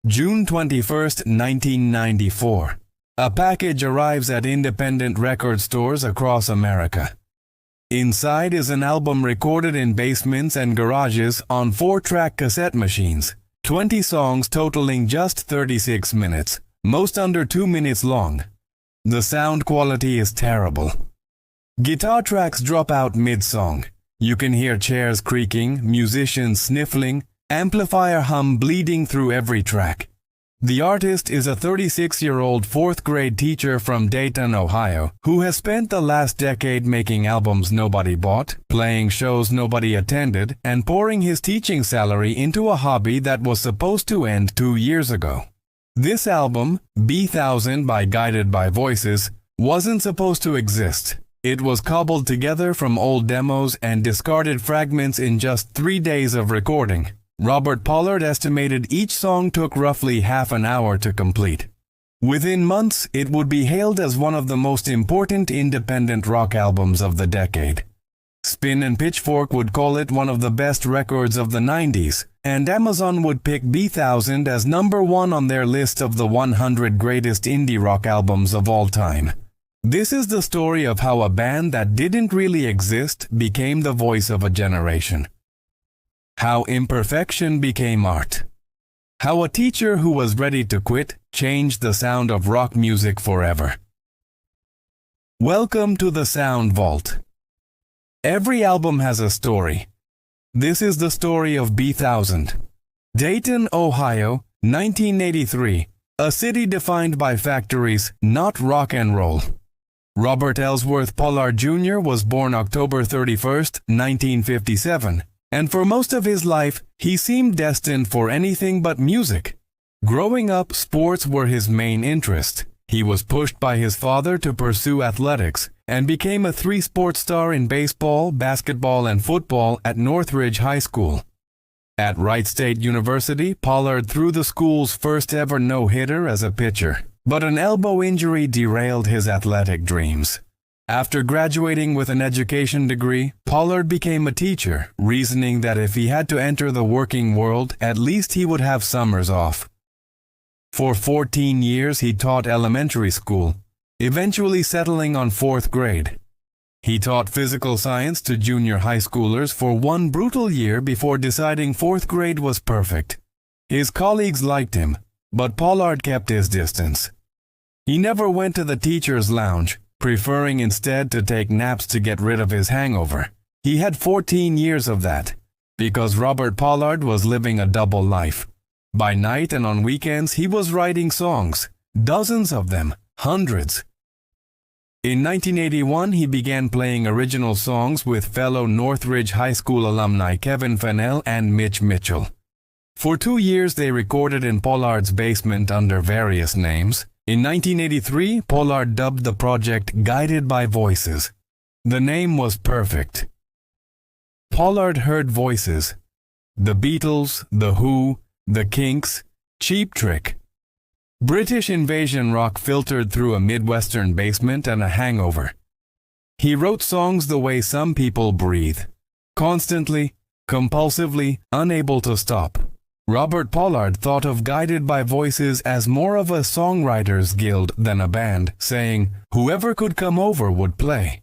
June 21, 1994. A package arrives at independent record stores across America. Inside is an album recorded in basements and garages on 4-track cassette machines. 20 songs totaling just 36 minutes, most under 2 minutes long. The sound quality is terrible. Guitar tracks drop out mid-song. You can hear chairs creaking, musicians sniffling, amplifier hum bleeding through every track. The artist is a 36-year-old 4th-grade teacher from Dayton, Ohio, who has spent the last decade making albums nobody bought, playing shows nobody attended, and pouring his teaching salary into a hobby that was supposed to end 2 years ago. This album, B1000 by Guided by Voices, wasn't supposed to exist. It was cobbled together from old demos and discarded fragments in just 3 days of recording. Robert Pollard estimated each song took roughly half an hour to complete. Within months, it would be hailed as one of the most important independent rock albums of the decade. Spin and Pitchfork would call it one of the best records of the 90s, and Amazon would pick B1000 as #1 on their list of the 100 greatest indie rock albums of all time. This is the story of how a band that didn't really exist became the voice of a generation. How imperfection became art. How a teacher who was ready to quit changed the sound of rock music forever. Welcome to the Sound Vault. Every album has a story. This is the story of B1000. Dayton, Ohio, 1983. A city defined by factories, not rock and roll. Robert Ellsworth Pollard Jr. was born October 31, 1957. And for most of his life, he seemed destined for anything but music. Growing up, sports were his main interest. He was pushed by his father to pursue athletics and became a 3-sport star in baseball, basketball, and football at Northridge High School. At Wright State University, Pollard threw the school's first ever no-hitter as a pitcher, but an elbow injury derailed his athletic dreams. After graduating with an education degree, Pollard became a teacher, reasoning that if he had to enter the working world, at least he would have summers off. For 14 years he taught elementary school, eventually settling on 4th grade. He taught physical science to junior high schoolers for one brutal year before deciding 4th grade was perfect. His colleagues liked him, but Pollard kept his distance. He never went to the teacher's lounge, preferring instead to take naps to get rid of his hangover. He had 14 years of that, because Robert Pollard was living a double life. By night and on weekends he was writing songs, dozens of them, hundreds. In 1981 he began playing original songs with fellow Northridge High School alumni Kevin Fennell and Mitch Mitchell. For 2 years they recorded in Pollard's basement under various names. In 1983, Pollard dubbed the project Guided by Voices. The name was perfect. Pollard heard voices. The Beatles, The Who, The Kinks, Cheap Trick. British invasion rock filtered through a Midwestern basement and a hangover. He wrote songs the way some people breathe. Constantly, compulsively, unable to stop. Robert Pollard thought of Guided by Voices as more of a songwriters guild than a band, saying whoever could come over would play.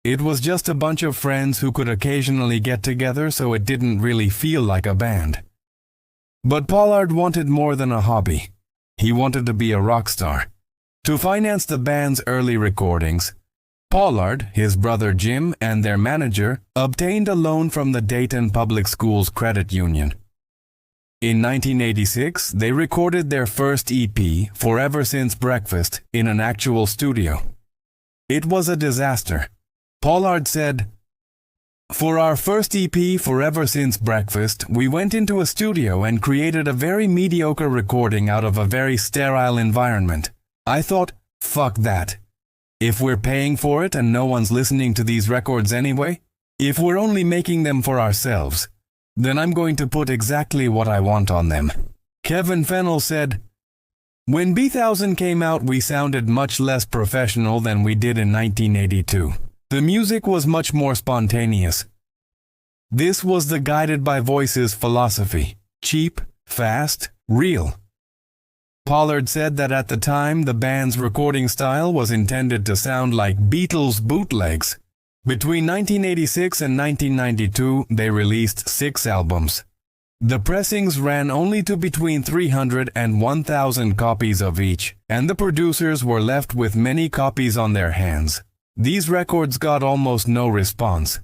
It was just a bunch of friends who could occasionally get together, so it didn't really feel like a band. But Pollard wanted more than a hobby. He wanted to be a rock star. To finance the band's early recordings, Pollard, his brother Jim, and their manager obtained a loan from the Dayton Public Schools Credit Union. In 1986, they recorded their first EP, Forever Since Breakfast, in an actual studio. It was a disaster. Pollard said, "For our first EP, Forever Since Breakfast, we went into a studio and created a very mediocre recording out of a very sterile environment. I thought, fuck that. If we're paying for it and no one's listening to these records anyway, if we're only making them for ourselves, then I'm going to put exactly what I want on them." Kevin Fennell said, "When B1000 came out, we sounded much less professional than we did in 1982. The music was much more spontaneous. This was the Guided by Voices philosophy. Cheap, fast, real. Pollard said that at the time the band's recording style was intended to sound like Beatles bootlegs. Between 1986 and 1992, they released 6 albums. The pressings ran only to between 300 and 1,000 copies of each, and the producers were left with many copies on their hands. These records got almost no response.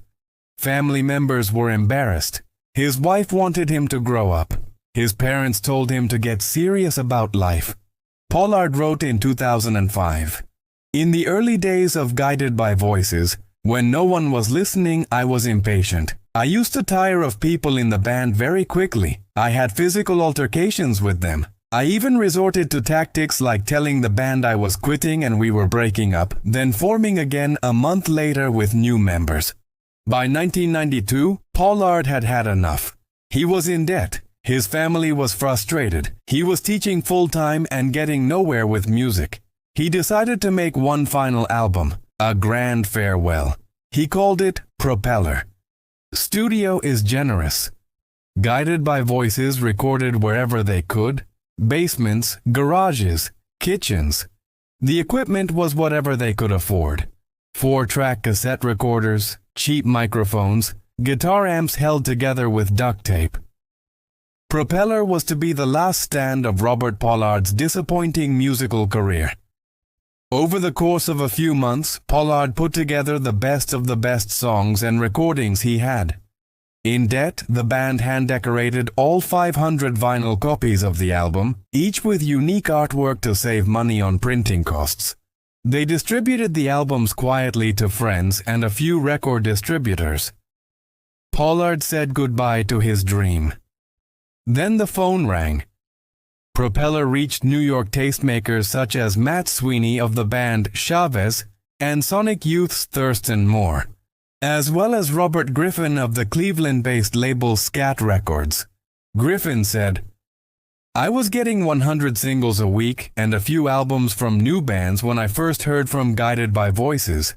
Family members were embarrassed. His wife wanted him to grow up. His parents told him to get serious about life. Pollard wrote in 2005, "In the early days of Guided by Voices, when no one was listening, I was impatient. I used to tire of people in the band very quickly. I had physical altercations with them. I even resorted to tactics like telling the band I was quitting and we were breaking up, then forming again a month later with new members." By 1992, Pollard had had enough. He was in debt. His family was frustrated. He was teaching full-time and getting nowhere with music. He decided to make one final album, a grand farewell. He called it Propeller. Studio is generous. Guided by Voices recorded wherever they could, basements, garages, kitchens. The equipment was whatever they could afford. 4-track cassette recorders, cheap microphones, guitar amps held together with duct tape. Propeller was to be the last stand of Robert Pollard's disappointing musical career. Over the course of a few months, Pollard put together the best of the best songs and recordings he had. In debt, the band hand-decorated all 500 vinyl copies of the album, each with unique artwork to save money on printing costs. They distributed the albums quietly to friends and a few record distributors. Pollard said goodbye to his dream. Then the phone rang. Propeller reached New York tastemakers such as Matt Sweeney of the band Chavez and Sonic Youth's Thurston Moore, as well as Robert Griffin of the Cleveland-based label Scat Records. Griffin said, "I was getting 100 singles a week and a few albums from new bands when I first heard from Guided by Voices,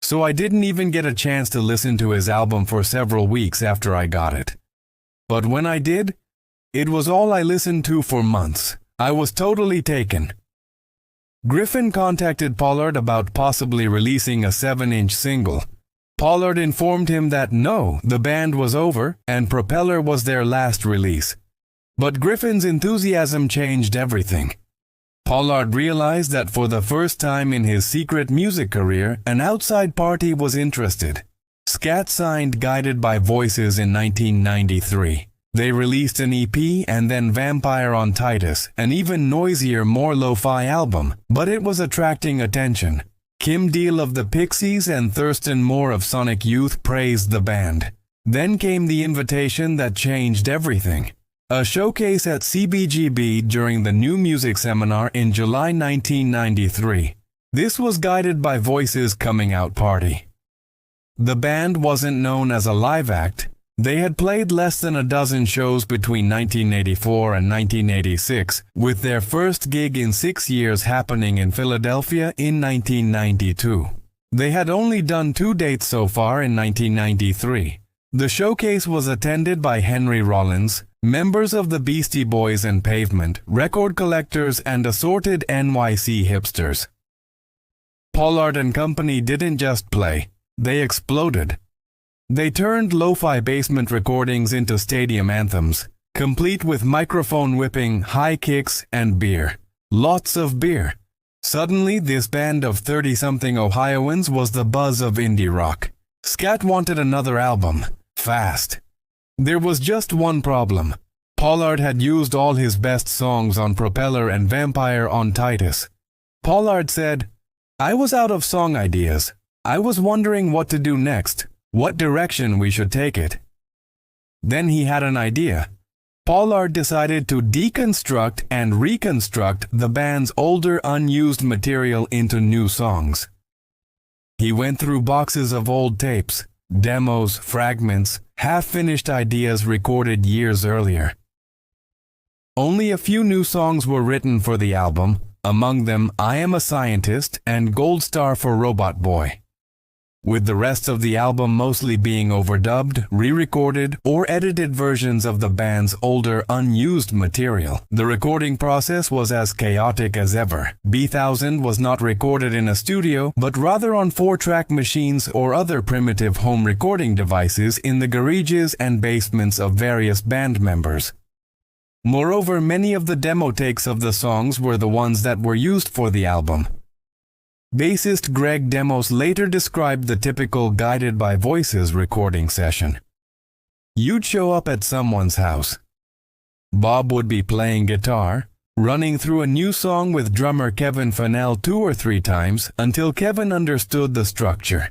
so I didn't even get a chance to listen to his album for several weeks after I got it. But when I did, it was all I listened to for months. I was totally taken." Griffin contacted Pollard about possibly releasing a 7-inch single. Pollard informed him that no, the band was over and Propeller was their last release. But Griffin's enthusiasm changed everything. Pollard realized that for the first time in his secret music career, an outside party was interested. Scat signed Guided by Voices in 1993. They released an EP and then Vampire on Titus, an even noisier, more lo-fi album, but it was attracting attention. Kim Deal of the Pixies and Thurston Moore of Sonic Youth praised the band. Then came the invitation that changed everything. A showcase at CBGB during the New Music Seminar in July 1993. This was Guided by Voices' coming out party. The band wasn't known as a live act. They had played less than a dozen shows between 1984 and 1986, with their first gig in 6 years happening in Philadelphia in 1992. They had only done 2 dates so far in 1993. The showcase was attended by Henry Rollins, members of the Beastie Boys and Pavement, record collectors, and assorted NYC hipsters. Pollard and company didn't just play, they exploded. They turned lo-fi basement recordings into stadium anthems, complete with microphone whipping, high kicks, and beer. Lots of beer. Suddenly, this band of 30-something Ohioans was the buzz of indie rock. Scat wanted another album, fast. There was just one problem. Pollard had used all his best songs on Propeller and Vampire on Titus. Pollard said, "I was out of song ideas. I was wondering what to do next. What direction we should take it." Then he had an idea. Pollard decided to deconstruct and reconstruct the band's older unused material into new songs. He went through boxes of old tapes, demos, fragments, half-finished ideas recorded years earlier. Only a few new songs were written for the album, among them I Am a Scientist and Gold Star for Robot Boy. with the rest of the album mostly being overdubbed, re-recorded, or edited versions of the band's older, unused material. The recording process was as chaotic as ever. B-1000 was not recorded in a studio, but rather on 4-track machines or other primitive home recording devices in the garages and basements of various band members. Moreover, many of the demo takes of the songs were the ones that were used for the album. Bassist Greg Demos later described the typical Guided by Voices recording session. You'd show up at someone's house. Bob would be playing guitar, running through a new song with drummer Kevin Fennell 2 or 3 times until Kevin understood the structure.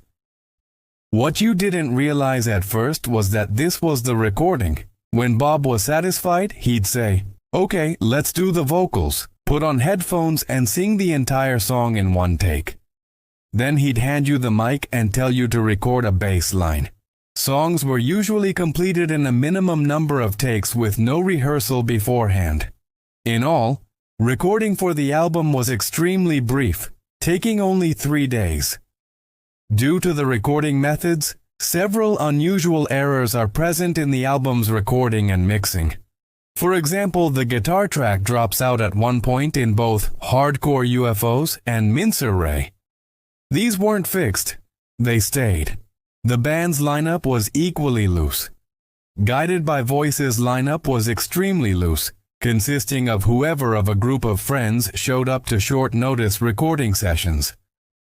What you didn't realize at first was that this was the recording. When Bob was satisfied, he'd say, "Okay, let's do the vocals. Put on headphones and sing the entire song in one take." Then he'd hand you the mic and tell you to record a bass line. Songs were usually completed in a minimum number of takes with no rehearsal beforehand. In all, recording for the album was extremely brief, taking only 3 days. Due to the recording methods, several unusual errors are present in the album's recording and mixing. For example, the guitar track drops out at one point in both Hardcore UFOs and Mincer Ray. These weren't fixed, they stayed. The band's lineup was equally loose. Guided by Voices' lineup was extremely loose, consisting of whoever of a group of friends showed up to short-notice recording sessions.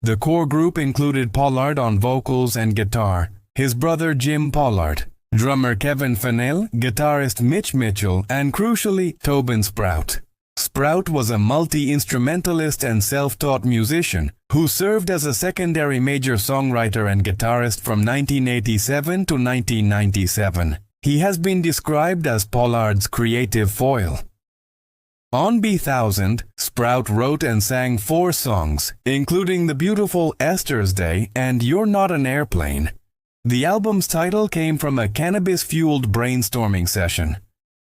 The core group included Pollard on vocals and guitar, his brother Jim Pollard, drummer Kevin Fennell, guitarist Mitch Mitchell, and crucially, Tobin Sprout. Sprout was a multi-instrumentalist and self-taught musician who served as a secondary major songwriter and guitarist from 1987 to 1997. He has been described as Pollard's creative foil. On B-1000, Sprout wrote and sang 4 songs, including the beautiful Esther's Day and You're Not an Airplane. The album's title came from a cannabis-fueled brainstorming session.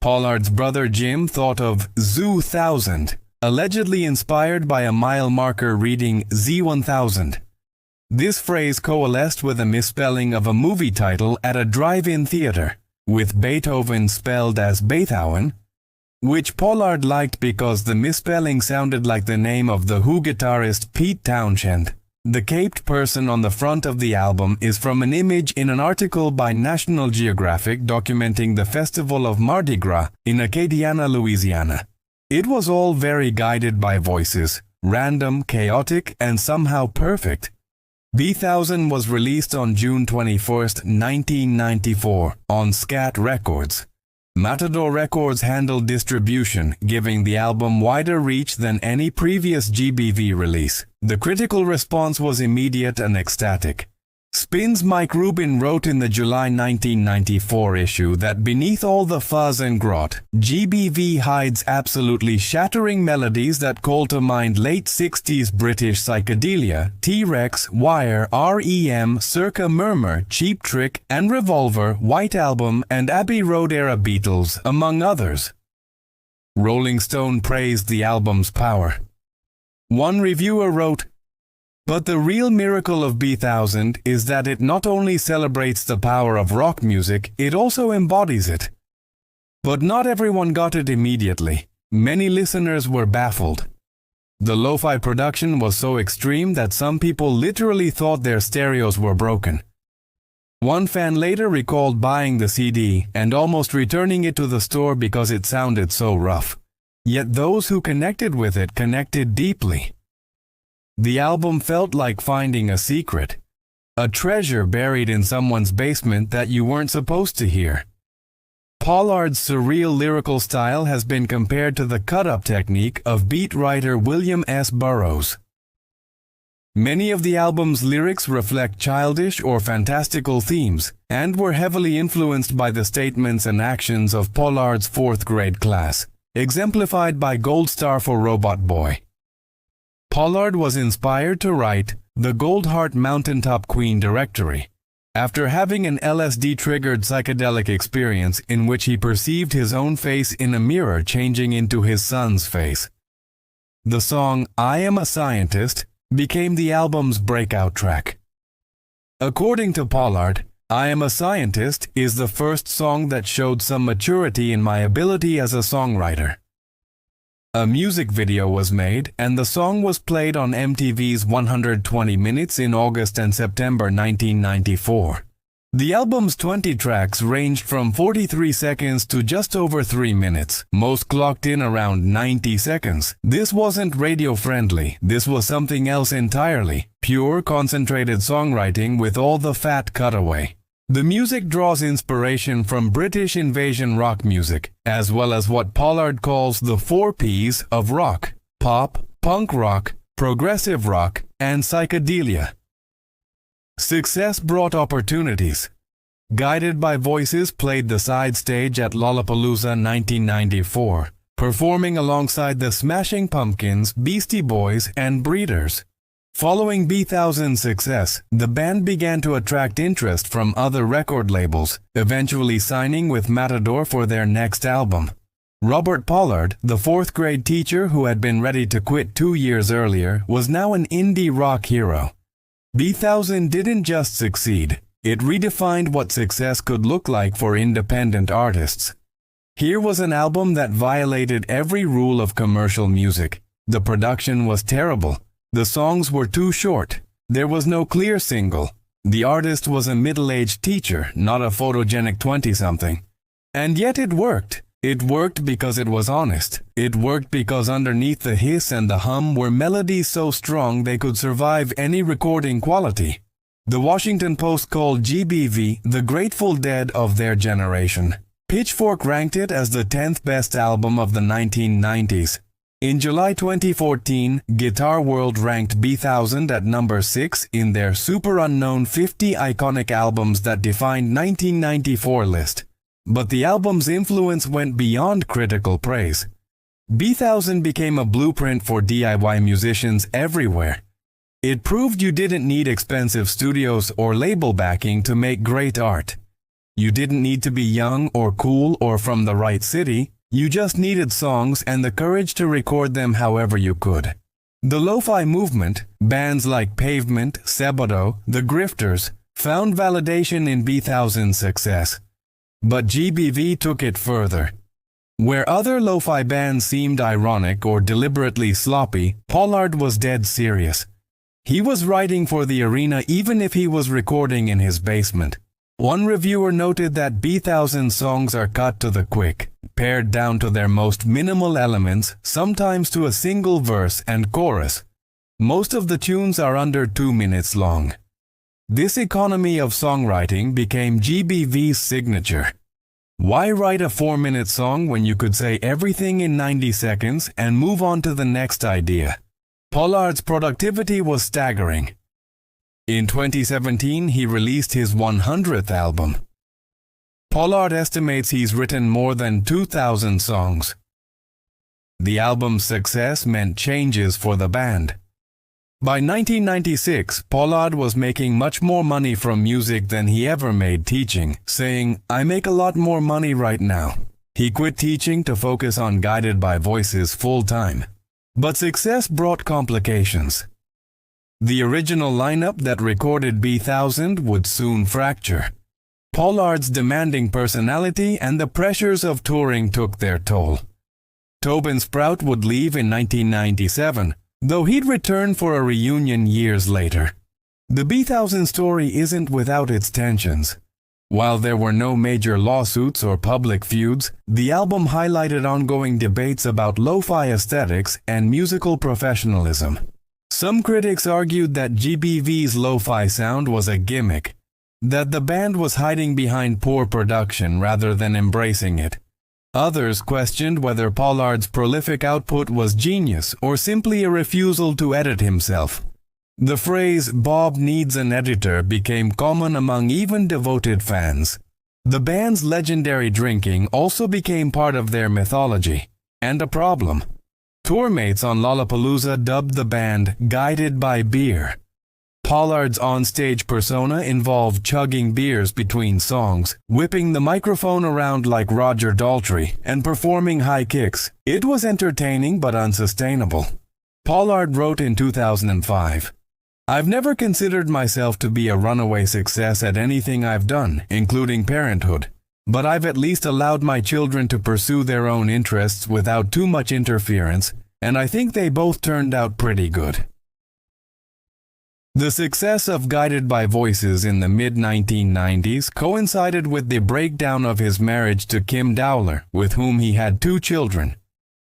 Pollard's brother Jim thought of Zoo 1000, allegedly inspired by a mile marker reading Z1000. This phrase coalesced with a misspelling of a movie title at a drive-in theater, with Beethoven spelled as Beethoven, which Pollard liked because the misspelling sounded like the name of the Who guitarist Pete Townshend. The caped person on the front of the album is from an image in an article by National Geographic documenting the festival of Mardi Gras in Acadiana, Louisiana. It was all very guided by voices, random, chaotic, and somehow perfect. B-1000 was released on June 21, 1994, on Scat Records. Matador Records handled distribution, giving the album wider reach than any previous GBV release. The critical response was immediate and ecstatic. Spin's Mike Rubin wrote in the July 1994 issue that beneath all the fuzz and grot, GBV hides absolutely shattering melodies that call to mind late 60s British psychedelia, T-Rex, Wire, REM, Circa Murmur, Cheap Trick, and Revolver, White Album, and Abbey Road era Beatles, among others. Rolling Stone praised the album's power. One reviewer wrote, "But the real miracle of B-1000 is that it not only celebrates the power of rock music, it also embodies it." But not everyone got it immediately. Many listeners were baffled. The lo-fi production was so extreme that some people literally thought their stereos were broken. One fan later recalled buying the CD and almost returning it to the store because it sounded so rough. Yet those who connected with it connected deeply. The album felt like finding a secret, a treasure buried in someone's basement that you weren't supposed to hear. Pollard's surreal lyrical style has been compared to the cut-up technique of beat writer William S. Burroughs. Many of the album's lyrics reflect childish or fantastical themes and were heavily influenced by the statements and actions of Pollard's 4th grade class, exemplified by Gold Star for Robot Boy. Pollard was inspired to write the Goldheart Mountaintop Queen Directory after having an LSD-triggered psychedelic experience in which he perceived his own face in a mirror changing into his son's face. The song I Am a Scientist became the album's breakout track. According to Pollard, I Am a Scientist is the first song that showed some maturity in my ability as a songwriter. A music video was made, and the song was played on MTV's 120 Minutes in August and September 1994. The album's 20 tracks ranged from 43 seconds to just over 3 minutes. Most clocked in around 90 seconds. This wasn't radio-friendly. This was something else entirely. Pure, concentrated songwriting with all the fat cut away. The music draws inspiration from British invasion rock music, as well as what Pollard calls the 4 Ps of rock: pop, punk rock, progressive rock, and psychedelia. Success brought opportunities. Guided by Voices played the side stage at Lollapalooza 1994, performing alongside the Smashing Pumpkins, Beastie Boys, and Breeders. Following B1000's success, the band began to attract interest from other record labels, eventually signing with Matador for their next album. Robert Pollard, the 4th grade teacher who had been ready to quit 2 years earlier, was now an indie rock hero. B1000 didn't just succeed, it redefined what success could look like for independent artists. Here was an album that violated every rule of commercial music. The production was terrible. The songs were too short. There was no clear single. The artist was a middle-aged teacher, not a photogenic 20-something. And yet it worked. It worked because it was honest. It worked because underneath the hiss and the hum were melodies so strong they could survive any recording quality. The Washington Post called GBV the Grateful Dead of their generation. Pitchfork ranked it as the 10th best album of the 1990s. In July 2014, Guitar World ranked B1000 at number 6 in their Super Unknown 50 Iconic Albums That Defined 1994 list. But the album's influence went beyond critical praise. B1000 became a blueprint for DIY musicians everywhere. It proved you didn't need expensive studios or label backing to make great art. You didn't need to be young or cool or from the right city. You just needed songs and the courage to record them however you could. The lo-fi movement, bands like Pavement, Sebado, The Grifters, found validation in B1000's success. But GBV took it further. Where other lo-fi bands seemed ironic or deliberately sloppy, Pollard was dead serious. He was writing for the arena even if he was recording in his basement. One reviewer noted that B1000 songs are cut to the quick, pared down to their most minimal elements, sometimes to a single verse and chorus. Most of the tunes are under 2 minutes long. This economy of songwriting became GBV's signature. Why write a 4-minute song when you could say everything in 90 seconds and move on to the next idea? Pollard's productivity was staggering. In 2017, he released his 100th album. Pollard estimates he's written more than 2,000 songs. The album's success meant changes for the band. By 1996, Pollard was making much more money from music than he ever made teaching, saying, "I make a lot more money right now." He quit teaching to focus on Guided by Voices full-time. But success brought complications. The original lineup that recorded B1000 would soon fracture. Pollard's demanding personality and the pressures of touring took their toll. Tobin Sprout would leave in 1997, though he'd return for a reunion years later. The B1000 story isn't without its tensions. While there were no major lawsuits or public feuds, the album highlighted ongoing debates about lo-fi aesthetics and musical professionalism. Some critics argued that GBV's lo-fi sound was a gimmick, that the band was hiding behind poor production rather than embracing it. Others questioned whether Pollard's prolific output was genius or simply a refusal to edit himself. The phrase "Bob needs an editor" became common among even devoted fans. The band's legendary drinking also became part of their mythology, and a problem. Tourmates on Lollapalooza dubbed the band Guided by Beer. Pollard's onstage persona involved chugging beers between songs, whipping the microphone around like Roger Daltrey, and performing high kicks. It was entertaining but unsustainable. Pollard wrote in 2005, I've never considered myself to be a runaway success at anything I've done, including parenthood, but I've at least allowed my children to pursue their own interests without too much interference, and I think they both turned out pretty good. The success of Guided by Voices in the mid-1990s coincided with the breakdown of his marriage to Kim Dowler, with whom he had 2 children.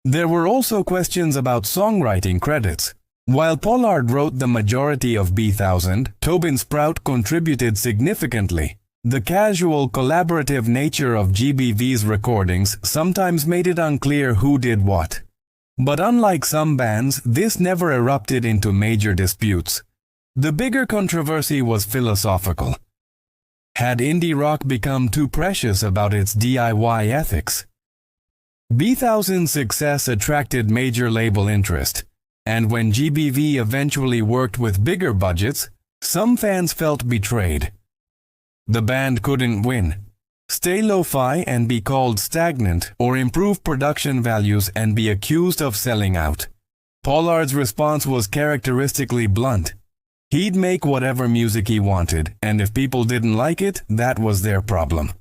There were also questions about songwriting credits. While Pollard wrote the majority of B-1000, Tobin Sprout contributed significantly. The casual, collaborative nature of GBV's recordings sometimes made it unclear who did what. But unlike some bands, this never erupted into major disputes. The bigger controversy was philosophical. Had indie rock become too precious about its DIY ethics? B-1000's success attracted major label interest, and when GBV eventually worked with bigger budgets, some fans felt betrayed. The band couldn't win, stay lo-fi and be called stagnant, or improve production values and be accused of selling out. Pollard's response was characteristically blunt. He'd make whatever music he wanted, and if people didn't like it, that was their problem.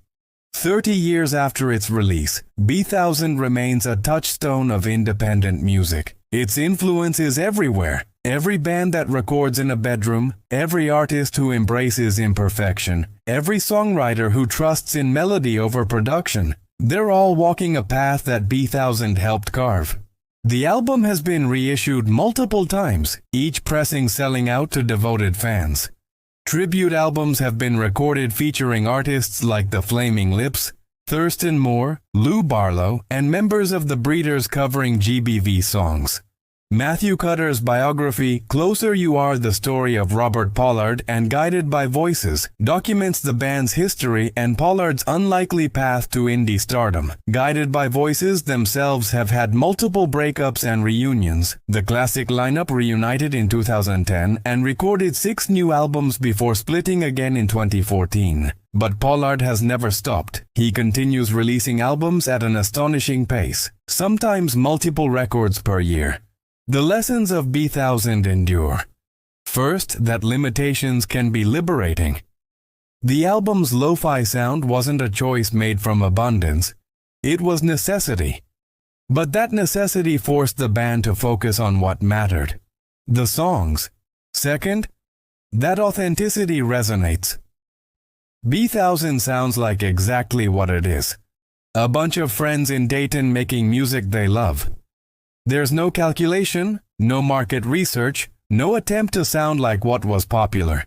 30 years after its release, B-1000 remains a touchstone of independent music. Its influence is everywhere. Every band that records in a bedroom, every artist who embraces imperfection, every songwriter who trusts in melody over production, they're all walking a path that B-1000 helped carve. The album has been reissued multiple times, each pressing selling out to devoted fans. Tribute albums have been recorded featuring artists like The Flaming Lips, Thurston Moore, Lou Barlow, and members of the Breeders covering GBV songs. Matthew Cutter's biography, Closer You Are: The Story of Robert Pollard and Guided by Voices, documents the band's history and Pollard's unlikely path to indie stardom. Guided by Voices themselves have had multiple breakups and reunions. The classic lineup reunited in 2010 and recorded 6 new albums before splitting again in 2014. But Pollard has never stopped. He continues releasing albums at an astonishing pace, sometimes multiple records per year. The lessons of B-1000 endure. First, that limitations can be liberating. The album's lo-fi sound wasn't a choice made from abundance. It was necessity. But that necessity forced the band to focus on what mattered: the songs. Second, that authenticity resonates. B-1000 sounds like exactly what it is: a bunch of friends in Dayton making music they love. There's no calculation, no market research, no attempt to sound like what was popular.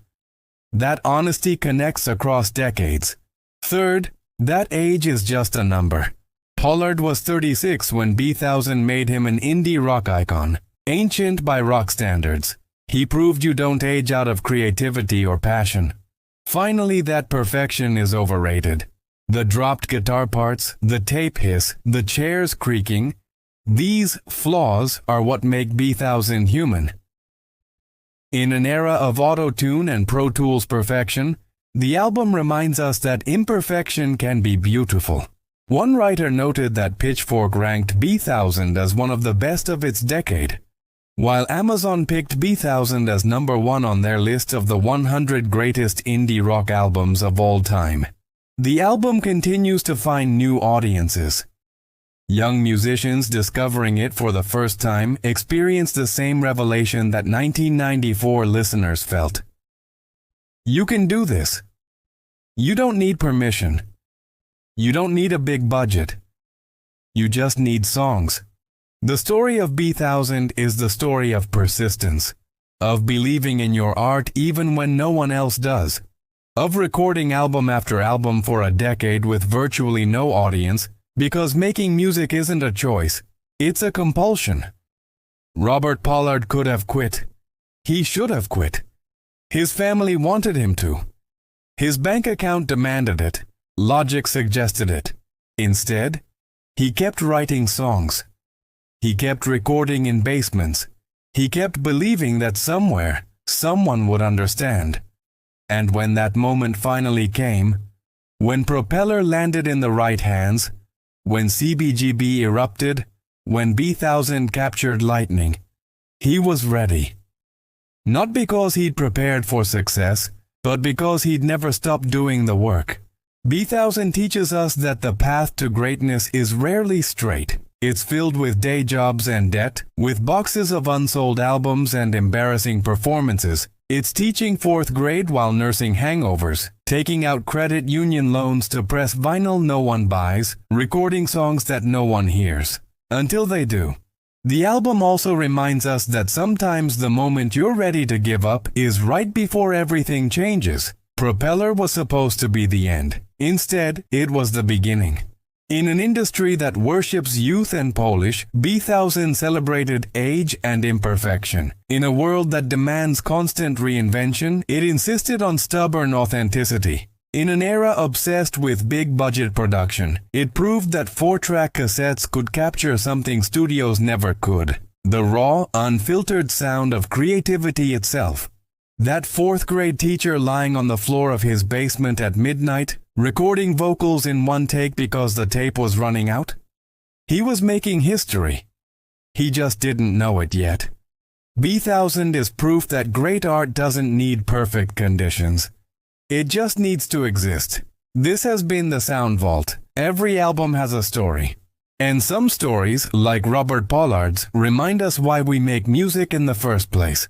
That honesty connects across decades. Third, that age is just a number. Pollard was 36 when B-1000 made him an indie rock icon, ancient by rock standards. He proved you don't age out of creativity or passion. Finally, that perfection is overrated. The dropped guitar parts, the tape hiss, the chairs creaking, these flaws are what make B-1000 human. In an era of auto-tune and Pro Tools perfection, the album reminds us that imperfection can be beautiful. One writer noted that Pitchfork ranked B-1000 as one of the best of its decade, while Amazon picked B-1000 as number 1 on their list of the 100 greatest indie rock albums of all time. The album continues to find new audiences. Young musicians discovering it for the first time experience the same revelation that 1994 listeners felt. You can do this. You don't need permission. You don't need a big budget. You just need songs. The story of B-1000 is the story of persistence, of believing in your art even when no one else does, of recording album after album for a decade with virtually no audience, because making music isn't a choice, it's a compulsion. Robert Pollard could have quit. He should have quit. His family wanted him to. His bank account demanded it. Logic suggested it. Instead, he kept writing songs. He kept recording in basements. He kept believing that somewhere, someone would understand. And when that moment finally came, when Propeller landed in the right hands, when CBGB erupted, when B-1000 captured lightning, he was ready. Not because he'd prepared for success, but because he'd never stopped doing the work. B1000 teaches us that the path to greatness is rarely straight. It's filled with day jobs and debt, with boxes of unsold albums and embarrassing performances. It's teaching fourth grade while nursing hangovers, taking out credit union loans to press vinyl no one buys, recording songs that no one hears. Until they do. The album also reminds us that sometimes the moment you're ready to give up is right before everything changes. Propeller was supposed to be the end. Instead, it was the beginning. In an industry that worships youth and polish, B1000 celebrated age and imperfection. In a world that demands constant reinvention, it insisted on stubborn authenticity. In an era obsessed with big-budget production, it proved that 4-track cassettes could capture something studios never could. The raw, unfiltered sound of creativity itself. That fourth-grade teacher lying on the floor of his basement at midnight, recording vocals in one take because the tape was running out? He was making history. He just didn't know it yet. B1000 is proof that great art doesn't need perfect conditions. It just needs to exist. This has been the Sound Vault. Every album has a story. And some stories, like Robert Pollard's, remind us why we make music in the first place.